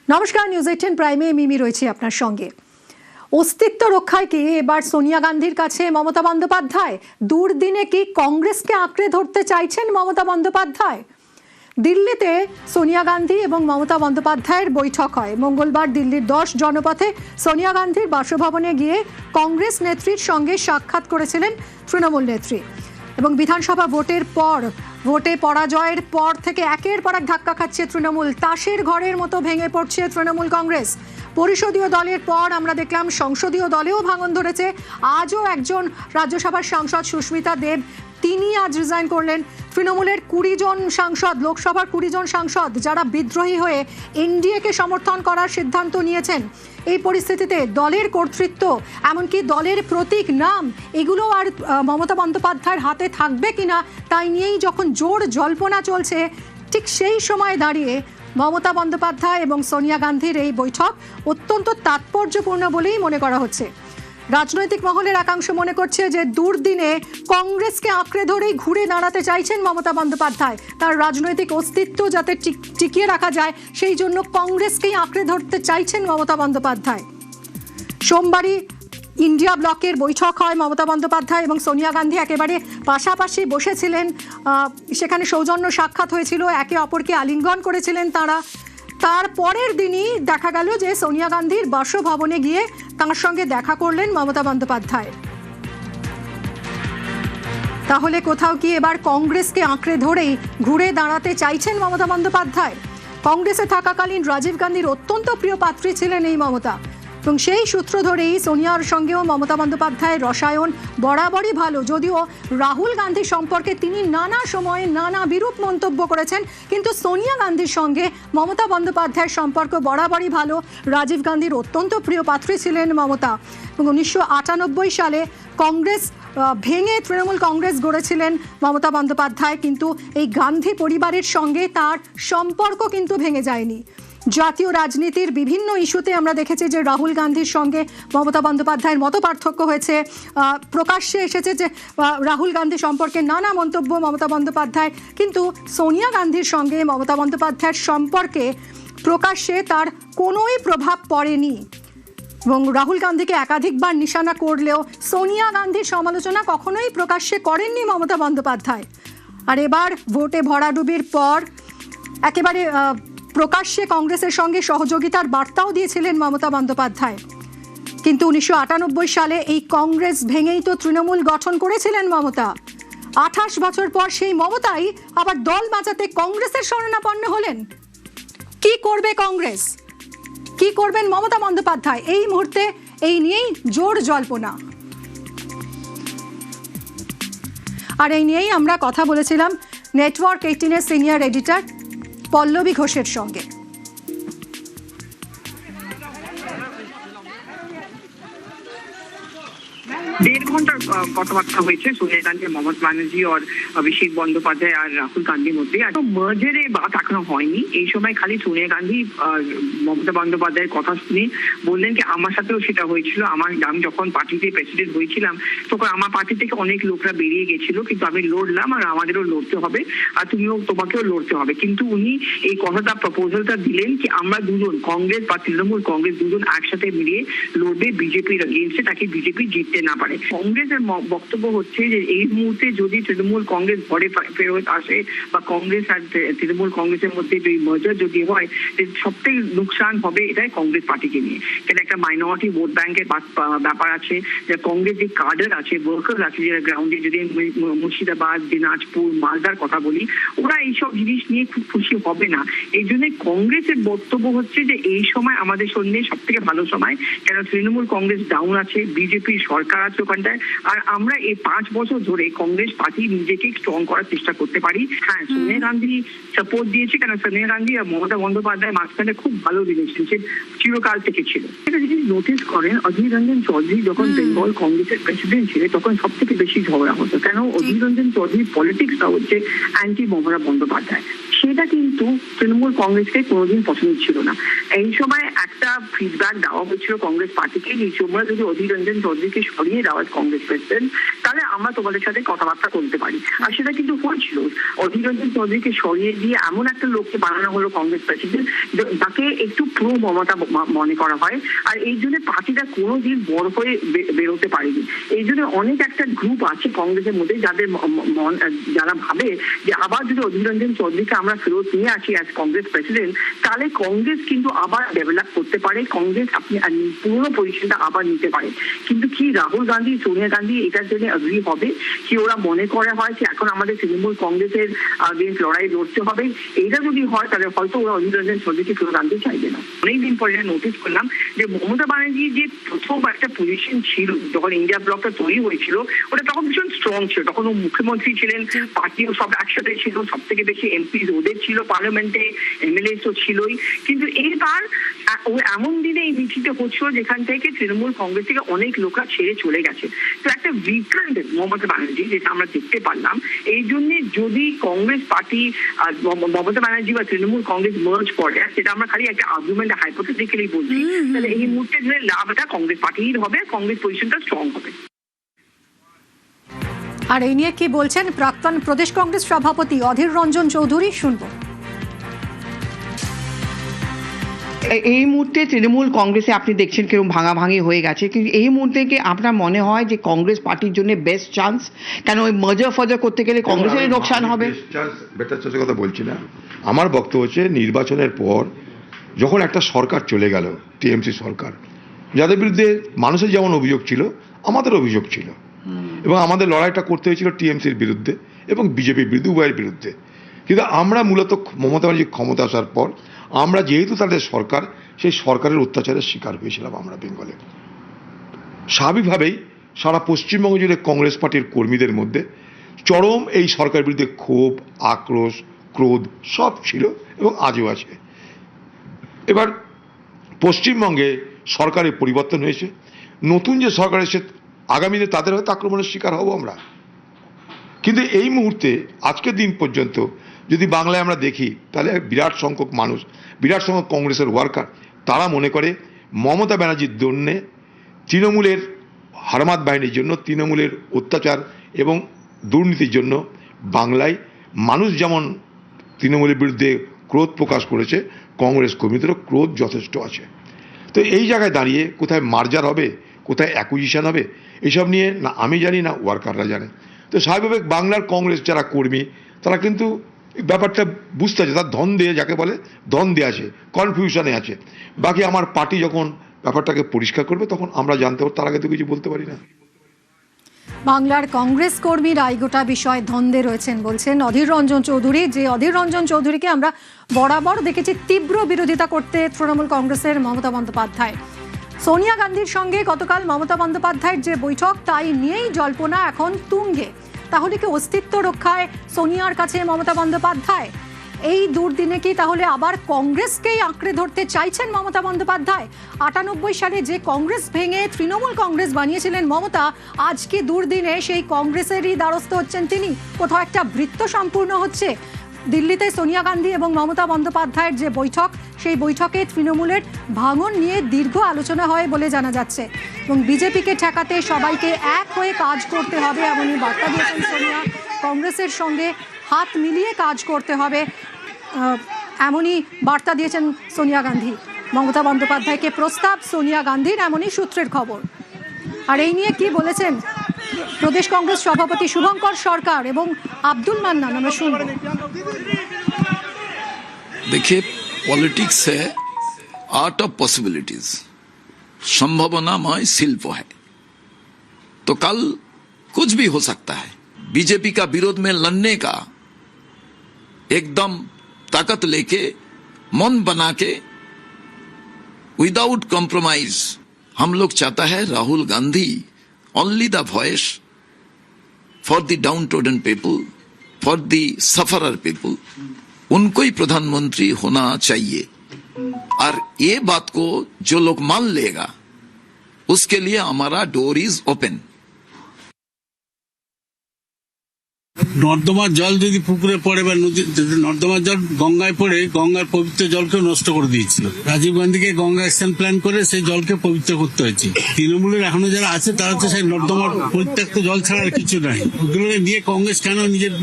নমস্কার, নিউজ 18 প্রাইমে মিমি রয়েছে আপনার সঙ্গে। অস্তিত্ব রক্ষায় কি এবার সোনিয়া গান্ধীর কাছে মমতা বন্দ্যোপাধ্যায়? দুর্দিনে কি কংগ্রেসকে আঁকড়ে ধরতে চাইছেন মমতা বন্দ্যোপাধ্যায়? দিল্লিতে সোনিয়া গান্ধী এবং মমতা বন্দ্যোপাধ্যায়ের বৈঠক হয় মঙ্গলবার। দিল্লির 10 জনপথে সোনিয়া গান্ধীর বাসভবনে গিয়ে কংগ্রেস নেত্রীর সঙ্গে সাক্ষাৎ করেছিলেন তৃণমূল নেত্রী। এবং বিধানসভা ভোটে পরাজয়ের পর থেকে একের পর এক ধাক্কা খাচ্ছে তৃণমূল। তাসের ঘরের মতো ভেঙে পড়ছে তৃণমূল কংগ্রেস। পরিষদীয় দলের পর আমরা দেখলাম সংসদীয় দলেও ভাঙন ধরেছে। আজও একজন রাজ্যসভার সাংসদ সুস্মিতা দেব, তিনি আজ রিজাইন করলেন। তৃণমূলের 20 জন সাংসদ, লোকসভার 20 জন সাংসদ যারা বিদ্রোহী হয়ে এনডিএকে সমর্থন করার সিদ্ধান্ত নিয়েছেন। এই পরিস্থিতিতে দলের কর্তৃত্ব, এমনকি দলের প্রতীক নাম, এগুলো আর মমতা বন্দ্যোপাধ্যায়ের হাতে থাকবে কিনা তাই নিয়েই যখন জোর জল্পনা চলছে, ঠিক সেই সময় দাঁড়িয়ে মমতা বন্দ্যোপাধ্যায় এবং সোনিয়া গান্ধীর এই বৈঠক অত্যন্ত তাৎপর্যপূর্ণ বলেই মনে করা হচ্ছে। রাজনৈতিক মহলের একাংশ মনে করছে যে দুর্দিনে কংগ্রেসকে আঁকড়ে ধরেই ঘুরে দাঁড়াতে চাইছেন মমতা বন্দ্যোপাধ্যায়। তার রাজনৈতিক অস্তিত্ব যাতে টিকিয়ে রাখা যায় সেই জন্য কংগ্রেসকেই আঁকড়ে ধরতে চাইছেন মমতা বন্দ্যোপাধ্যায়। সোমবারই ইন্ডিয়া ব্লকের বৈঠক হয়। মমতা বন্দ্যোপাধ্যায় এবং সোনিয়া গান্ধী একেবারে পাশাপাশি বসেছিলেন। সেখানে সৌজন্য সাক্ষাৎ হয়েছিল, একে অপরকে আলিঙ্গন করেছিলেন তারা। তার পরের দিনই দেখা গেল যে সোনিয়া গান্ধীর বাসভবনে গিয়ে তার সঙ্গে দেখা করলেন মমতা বন্দ্যোপাধ্যায়। তাহলে কোথাও কি এবার কংগ্রেসকে আঁকড়ে ধরেই ঘুরে দাঁড়াতে চাইছেন মমতা বন্দ্যোপাধ্যায়? কংগ্রেসে থাকাকালীন রাজীব গান্ধীর অত্যন্ত প্রিয় পাত্রী ছিলেন এই মমতা, এবং সেই সূত্র ধরেই সোনিয়ার সঙ্গেও মমতা বন্দ্যোপাধ্যায়ের রসায়ন বরাবরই ভালো। যদিও রাহুল গান্ধী সম্পর্কে তিনি নানা সময়ে নানা বিরূপ মন্তব্য করেছেন, কিন্তু সোনিয়া গান্ধীর সঙ্গে মমতা বন্দ্যোপাধ্যায়ের সম্পর্ক বরাবরই ভালো। রাজীব গান্ধীর অত্যন্ত প্রিয় পাত্রী ছিলেন মমতা, এবং 1998 সালে কংগ্রেস ভেঙে তৃণমূল কংগ্রেস গড়েছিলেন মমতা বন্দ্যোপাধ্যায়। কিন্তু এই গান্ধী পরিবারের সঙ্গে তার সম্পর্ক কিন্তু ভেঙে যায়নি। জাতীয় রাজনীতির বিভিন্ন ইস্যুতে আমরা দেখেছি যে রাহুল গান্ধীর সঙ্গে মমতা বন্দ্যোপাধ্যায়ের মত পার্থক্য হয়েছে। প্রকাশ্যে এসেছে যে রাহুল গান্ধী সম্পর্কে নানা মন্তব্য মমতা বন্দ্যোপাধ্যায়, কিন্তু সোনিয়া গান্ধীর সঙ্গে মমতা বন্দ্যোপাধ্যায়ের সম্পর্কে প্রকাশ্যে তার কোনোই প্রভাব পড়েনি। এবং রাহুল গান্ধীকে একাধিকবার নিশানা করলেও সোনিয়া গান্ধীর সমালোচনা কখনোই প্রকাশ্যে করেননি মমতা বন্দ্যোপাধ্যায়। আর এবার ভোটে ভরাডুবির পর একেবারে প্রকাশ্যে কংগ্রেসের সঙ্গে সহযোগিতার বার্তাও দিয়েছিলেন মমতা বন্দ্যোপাধ্যায়। কিন্তু 1998 সালে এই কংগ্রেস ভেঙেই তো তৃণমূল গঠন করেছিলেন মমতা। 28 বছর পর সেই মমতাই আবার দল বাঁচাতে কংগ্রেসের শরণাপন্ন হলেন। কি করবে কংগ্রেস, কি করবেন মমতা বন্দ্যোপাধ্যায়, এই মুহূর্তে এই নিয়েই জোর জল্পনা। আর এই নিয়েই আমরা কথা বলেছিলাম নেটওয়ার্ক 18-এর সিনিয়র এডিটর পল্লবী ঘোষের সঙ্গে। 1.5 ঘন্টার কথাবার্তা হয়েছে সোনিয়া গান্ধী, মমতা ব্যানার্জি আর অভিষেক বন্দ্যোপাধ্যায় আর রাহুল গান্ধীর মধ্যে। মার্জারে বাত এখনো হয়নি। এই সময় খালি সোনিয়া গান্ধী মমতা বন্দ্যোপাধ্যায়ের কথা শুনে বললেন কি আমার সাথেও সেটা হয়েছিল। আমি যখন পার্টিতে প্রেসিডেন্ট হয়েছিলাম তখন আমার পার্টি থেকে অনেক লোকরা বেরিয়ে গেছিল, কিন্তু আমি লড়লাম আর আমাদেরও লড়তে হবে, আর তোমাকেও লড়তে হবে। কিন্তু উনি এই কথাটা প্রপোজালটা দিলেন কি আমরা দুজন কংগ্রেস বা তৃণমূল কংগ্রেস দুজন একসাথে মিলিয়ে লড়বে বিজেপির এগেইনস্টে, তাকে বিজেপি জিততে না পারে। কংগ্রেসের বক্তব্য হচ্ছে যে এই মুহূর্তে যদি তৃণমূল কংগ্রেস ঘরে ফেরত আসে বা কংগ্রেস আর তৃণমূল কংগ্রেসের মধ্যে যদি মার্জার যদি হয়, সব থেকে নুকসান হবে এটাই কংগ্রেস পার্টিকে নিয়ে। কেন একটা মাইনরিটি ভোট ব্যাংকের ব্যাপার আছে, যে কংগ্রেস যে কাডার আছে, ওয়ার্কার আছে যারা গ্রাউন্ডে, যদি মুর্শিদাবাদ, দিনাজপুর, মালদার কথা বলি, ওরা এইসব জিনিস নিয়ে খুব খুশি হবে না। এই জন্য কংগ্রেসের বক্তব্য হচ্ছে যে এই সময় আমাদের সঙ্গে সব থেকে ভালো সময়, কেন তৃণমূল কংগ্রেস ডাউন আছে, বিজেপির সরকার আছে ওখানটায়, আর আমরা এই 5 বছর ধরে কংগ্রেস পার্টি নিজেকে স্ট্রং করার চেষ্টা করতে পারি। হ্যাঁ, সোনিয়া গান্ধী সাপোর্ট দিয়েছে, কেন সোনিয়া গান্ধী আর মমতা বন্দ্যোপাধ্যায় মাঝখানে খুব ভালো রিলেশনশিপ চিরকাল থেকে ছিল। এটা যদি নোটিস করেন, অধীর রঞ্জন চৌধুরী যখন বেঙ্গল কংগ্রেসের প্রেসিডেন্ট ছিলেন তখন সব থেকে বেশি ঝগড়া হতো। কেন? অধীর রঞ্জন চৌধুরী পলিটিক্সটা হচ্ছে অ্যান্টি মমতা বন্দ্যোপাধ্যায়। সেটা কিন্তু তৃণমূল কংগ্রেসকে কোনোদিন পছন্দ ছিল না। এই সময় একটা ফিডব্যাক দেওয়া হয়েছিল কংগ্রেস পার্টিকে, এই সময় যদি অধীর রঞ্জন চৌধুরীকে সরিয়ে দেওয়া কংগ্রেস প্রেসিডেন্ট, তাহলে আমরা তোমাদের সাথে কথাবার্তা করতে পারি। আর সেটা কিন্তু হয়েছিল। অধীর রঞ্জন চৌধুরীকে সরিয়ে দিয়ে এমন একটা লোককে বানানো হলো কংগ্রেস প্রেসিডেন্ট যাকে একটু প্রো মমতা মনে করা হয়। আর এই জন্য পার্টিটা কোনোদিন বড় হয়ে বেরোতে পারেনি। এই জন্য অনেক একটা গ্রুপ আছে কংগ্রেসের মধ্যে যাদের যারা ভাবে যে আবার যদি অধীর রঞ্জন চৌধুরীকে আমরা ফেরত নিয়ে আসি অ্যাজ কংগ্রেস প্রেসিডেন্ট, তাহলে কংগ্রেস কিন্তু আবার ডেভেলপ করতে পারে, কংগ্রেস আপনি পুরো পজিশনটা আবার নিতে পারে। কিন্তু কি রাহুল গান্ধী, সোনিয়া গান্ধী এটার জন্য অ্যাগ্রি হবে? কি ওরা মনে করে হয় যে এখন আমাদের তৃণমূল কংগ্রেসের আগেন্স্ট লড়াই লড়তে হবে? এইটা যদি হয় তাহলে হয়তো ওরা অধীর রঞ্জন চৌধুরীকে ফেরত আনতে চাইবে না। অনেকদিন পরে নোটিস করলাম যে মমতা ব্যানার্জি যে প্রথম একটা পজিশন ছিল যখন ইন্ডিয়া ব্লকটা তৈরি হয়েছিল, ওটা তখন ভীষণ স্ট্রং ছিল। তখন ও মুখ্যমন্ত্রী ছিলেন, পার্টিও সব একসাথে ছিল, সব থেকে বেশি এমপি ওদের ছিল পার্লামেন্টে, এমএলএ তো ছিলই। কিন্তু এইবার ও এমন দিনে এই মিছিলটা হচ্ছিল যেখান থেকে তৃণমূল কংগ্রেস থেকে অনেক লোকরা ছেড়ে চলে গেছে। তো একটা উইকেন্ড মমতা ব্যানার্জি যেটা আমরা দেখতে পারলাম, এই জন্য যদি কংগ্রেস পার্টি মমতা ব্যানার্জি বা তৃণমূল কংগ্রেস মার্জ করে, সেটা আমরা খালি একটা আর্গুমেন্ট হাইপোথেটিক্যালি বলছি, তাহলে এই মুহূর্তে লাভটা কংগ্রেস পার্টির হবে, কংগ্রেস পজিশনটা স্ট্রং হবে। আর এই নিয়ে কি বলছেন প্রাক্তন প্রদেশ কংগ্রেস সভাপতি অধীর রঞ্জন চৌধুরী, শুনবো। এই মুহূর্তে তৃণমূল কংগ্রেসে আপনি দেখছেন কিরকম ভাঙাভাঙি হয়ে গেছে, কিন্তু এই মুহূর্তে কি আপনার মনে হয় যে কংগ্রেস পার্টির জন্য বেস্ট চান্স? কেন ওই মার্জার ফার্জার করতে গেলে কংগ্রেসের লোকসান হবে? বেটার চান্সের কথা বলছি না, আমার বক্তব্য হচ্ছে নির্বাচনের পর যখন একটা সরকার চলে গেল, টিএমসি সরকার, যাদের বিরুদ্ধে মানুষের যেমন অভিযোগ ছিল আমাদের অভিযোগ ছিল, এবং আমাদের লড়াইটা করতে হয়েছিল টিএমসির বিরুদ্ধে এবং বিজেপির বিরুদ্ধে, উভয়ের বিরুদ্ধে। কিন্তু আমরা মূলত মমতা ব্যানার্জি ক্ষমতা আসার পর আমরা যেহেতু তাদের সরকার, সেই সরকারের অত্যাচারের শিকার হয়েছিলাম আমরা বেঙ্গলে। স্বাভাবিকভাবেই সারা পশ্চিমবঙ্গ জুড়ে কংগ্রেস পার্টির কর্মীদের মধ্যে চরম এই সরকারের বিরুদ্ধে ক্ষোভ, আক্রোশ, ক্রোধ সব ছিল এবং আজও আছে। এবার পশ্চিমবঙ্গে সরকারের পরিবর্তন হয়েছে, নতুন যে সরকার এসে আগামীতে তাদের হয়তো আক্রমণের শিকার হব আমরা। কিন্তু এই মুহূর্তে আজকের দিন পর্যন্ত যদি বাংলায় আমরা দেখি, তাহলে বিরাট সংখ্যক মানুষ, বিরাট সংখ্যক কংগ্রেসের ওয়ার্কার, তারা মনে করে মমতা ব্যানার্জির জন্যে, তৃণমূলের হারমাত বাহিনীর জন্য, তৃণমূলের অত্যাচার এবং দুর্নীতির জন্য বাংলায় মানুষ যেমন তৃণমূলের বিরুদ্ধে ক্রোধ প্রকাশ করেছে, কংগ্রেস কর্মীদেরও ক্রোধ যথেষ্ট আছে। তো এই জায়গায় দাঁড়িয়ে কোথায় মার্জার হবে, কোথায় অ্যাকুইজিশন হবে, এসব নিয়ে না আমি জানি না ওয়ার্কাররা জানে। তো স্বাভাবিক বাংলার কংগ্রেস যারা কর্মী তারা কিন্তু ব্যাপারটা বুঝতে আছে, তার দ্বন্দ্বে, যাকে বলে দ্বন্দ্বে আছে, কনফিউশনে আছে। বাকি আমার পার্টি যখন ব্যাপারটাকে পরিষ্কার করবে তখন আমরা জানতে পারবো, তার আগে তো কিছু বলতে পারি না। বাংলার কংগ্রেস কর্মীরা এই গোটা বিষয়ে দ্বন্দ্বে রয়েছেন বলছেন অধীর রঞ্জন চৌধুরী, যে অধীর রঞ্জন চৌধুরীকে আমরা বরাবর দেখেছি তীব্র বিরোধিতা করতে তৃণমূল কংগ্রেসের মমতা বন্দ্যোপাধ্যায়। সোনিয়া গান্ধীর সঙ্গে গতকাল মমতা বন্দ্যোপাধ্যায়ের যে বৈঠক, তাই নিয়েই জল্পনা এখন তুঙ্গে। তাহলে কি অস্তিত্ব রক্ষায় সোনিয়ার কাছে মমতা বন্দ্যোপাধ্যায়? এই দুর্দিনে কি তাহলে আবার কংগ্রেসকেই আঁকড়ে ধরতে চাইছেন মমতা বন্দ্যোপাধ্যায়? 98 সালে যে কংগ্রেস ভেঙে তৃণমূল কংগ্রেস বানিয়েছিলেন মমতা, আজকে দুর্দিনে সেই কংগ্রেসেরই দ্বারস্থ হচ্ছেন তিনি। কোথাও একটা বৃত্ত সম্পূর্ণ হচ্ছে। দিল্লিতে সোনিয়া গান্ধী এবং মমতা বন্দ্যোপাধ্যায়ের যে বৈঠক, সেই বৈঠকে তৃণমূলের ভাঙন নিয়ে দীর্ঘ আলোচনা হয় বলে জানা যাচ্ছে, এবং বিজেপিকে ঠেকাতে সবাইকে এক হয়ে কাজ করতে হবে এমনই বার্তা দিয়েছেন সোনিয়া। কংগ্রেসের সঙ্গে হাত মিলিয়ে কাজ করতে হবে এমনই বার্তা দিয়েছেন সোনিয়া গান্ধী। মমতা বন্দ্যোপাধ্যায়কে প্রস্তাব সোনিয়া গান্ধীর, এমনই সূত্রের খবর। আর এই নিয়ে কি বলেছেন প্রদেশ কংগ্রেস সভাপতি শুভঙ্কর সরকার এবং আব্দুল মান্নান, আমরা শুনব। देखिए, पॉलिटिक्स है आर्ट ऑफ पॉसिबिलिटीज, संभावनामय शिल्प है। तो कल कुछ भी हो सकता है। बीजेपी का विरोध में लड़ने का एकदम ताकत लेके, मन बना के, विदाउट कॉम्प्रोमाइज हम लोग चाहता है Rahul Gandhi only the voice for the down trodden people, for the sufferer people, उनको ही प्रधानमंत्री होना चाहिए। और ये बात को जो लोग मान लेगा, उसके लिए हमारा डोर इज ओपन। নর্দমার জল যদি পুকুরে পড়ে বা নর্দমার জল গঙ্গায় পড়ে গঙ্গার পবিত্র জলকে নষ্ট করে দিয়েছিল। রাজীব গান্ধীকে গঙ্গা অ্যাকশন প্ল্যান করে সেই জলকে পবিত্র করতে হয়েছে। তৃণমূলের এখনো যারা আছে তারা তো সেই নর্দমার পরিত্যক্ত জল ছাড়া আর কিছু নাই। ওগুলোকে নিয়ে কংগ্রেস কেন নিজের